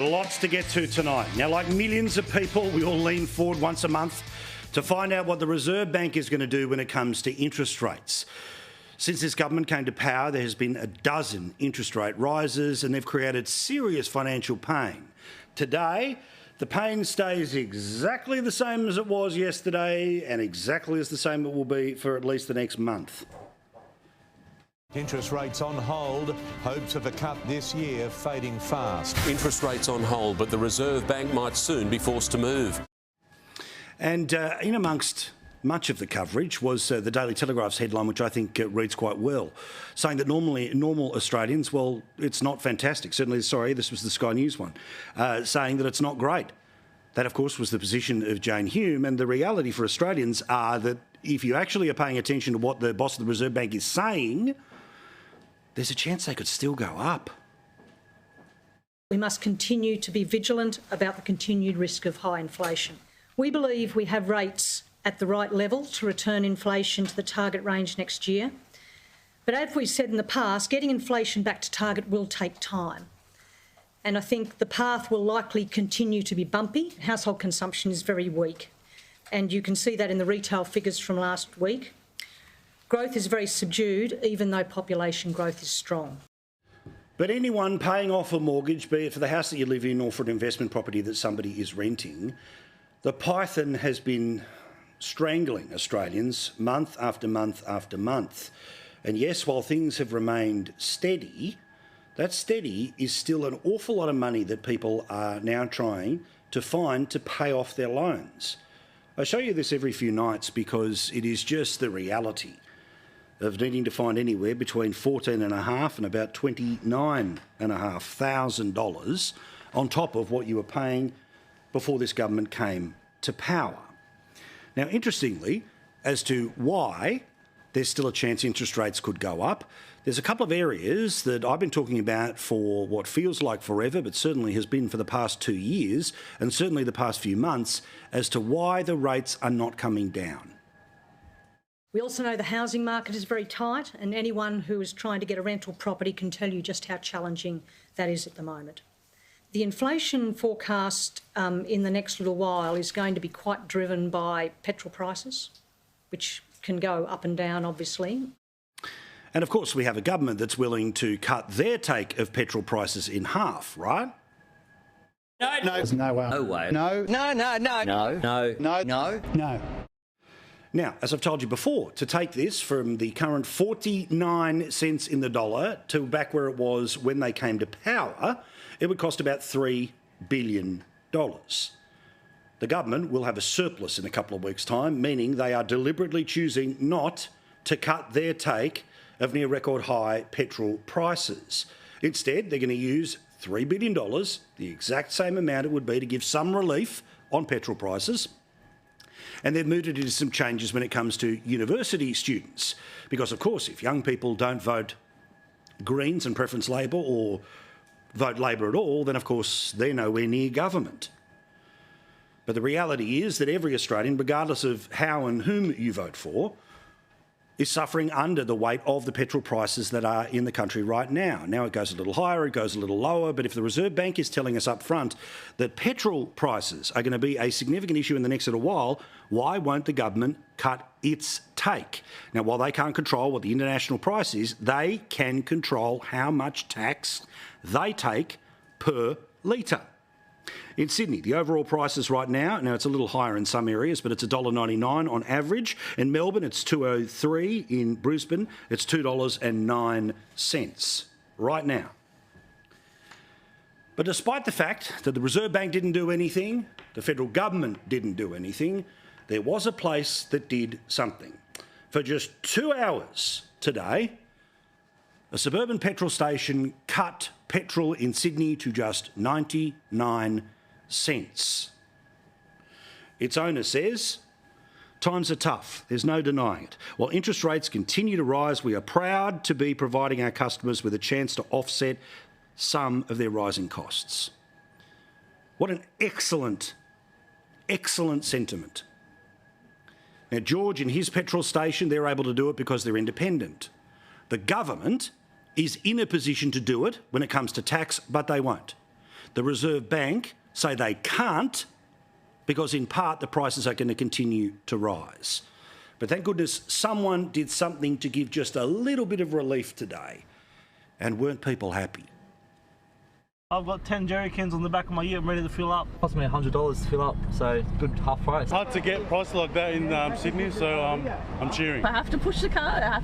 Lots to get to tonight. Now, like millions of people, we all lean forward once a month to find out what the Reserve Bank is going to do when it comes to interest rates. Since this government came to power, there has been a dozen interest rate rises and they've created serious financial pain. Today, the pain stays exactly the same as it was yesterday and exactly as the same it will be for at least the next month. Interest rates on hold, hopes of a cut this year fading fast. Interest rates on hold, but the Reserve Bank might soon be forced to move. And in amongst much of the coverage was the Daily Telegraph's headline, which I think reads quite well, saying that normal Australians, well, it's not fantastic. Certainly, sorry, this was the Sky News one, saying that it's not great. That, of course, was the position of Jane Hume. And the reality for Australians are that if you actually are paying attention to what the boss of the Reserve Bank is saying, there's a chance they could still go up. We must continue to be vigilant about the continued risk of high inflation. We believe we have rates at the right level to return inflation to the target range next year. But as we've said in the past, getting inflation back to target will take time. And I think the path will likely continue to be bumpy. Household consumption is very weak. And you can see that in the retail figures from last week. Growth is very subdued, even though population growth is strong. But anyone paying off a mortgage, be it for the house that you live in or for an investment property that somebody is renting, the python has been strangling Australians month after month after month. And yes, while things have remained steady, that steady is still an awful lot of money that people are now trying to find to pay off their loans. I show you this every few nights because it is just the reality of needing to find anywhere between $14,500 and about $29,500 on top of what you were paying before this government came to power. Now, interestingly, as to why there's still a chance interest rates could go up, there's a couple of areas that I've been talking about for what feels like forever, but certainly has been for the past 2 years, and certainly the past few months, as to why the rates are not coming down. We also know the housing market is very tight, and anyone who is trying to get a rental property can tell you just how challenging that is at the moment. The inflation forecast in the next little while is going to be quite driven by petrol prices, which can go up and down, obviously. And of course, we have a government that's willing to cut their take of petrol prices in half, right? No. There's no way. No way. No. No. No. No. No. No. No. No. No. Now, as I've told you before, to take this from the current 49 cents in the dollar to back where it was when they came to power, it would cost about $3 billion. The government will have a surplus in a couple of weeks' time, meaning they are deliberately choosing not to cut their take of near record high petrol prices. Instead, they're going to use $3 billion, the exact same amount it would be to give some relief on petrol prices. And they've moved it into some changes when it comes to university students. Because, of course, if young people don't vote Greens and preference Labor or vote Labor at all, then, of course, they're nowhere near government. But the reality is that every Australian, regardless of how and whom you vote for, is suffering under the weight of the petrol prices that are in the country right now. Now it goes a little higher, it goes a little lower, but if the Reserve Bank is telling us up front that petrol prices are going to be a significant issue in the next little while, why won't the government cut its take? Now, while they can't control what the international price is, they can control how much tax they take per litre. In Sydney, the overall prices right now it's a little higher in some areas, but it's $1.99 on average. In Melbourne, it's $2.03. In Brisbane, it's $2.09 right now. But despite the fact that the Reserve Bank didn't do anything, the federal government didn't do anything, there was a place that did something. For just 2 hours today, a suburban petrol station cut petrol in Sydney to just 99 cents. Its owner says, times are tough, there's no denying it. While interest rates continue to rise, we are proud to be providing our customers with a chance to offset some of their rising costs. What an excellent sentiment. Now, George and his petrol station, they're able to do it because they're independent. The government is in a position to do it when it comes to tax, but they won't. The Reserve Bank say they can't because in part the prices are going to continue to rise. But thank goodness someone did something to give just a little bit of relief today. And weren't people happy? I've got 10 jerry cans on the back of my ute. I'm ready to fill up. Cost me $100 to fill up, so good half price. Hard to get prices like that in Sydney, so I'm cheering. I have to push the car,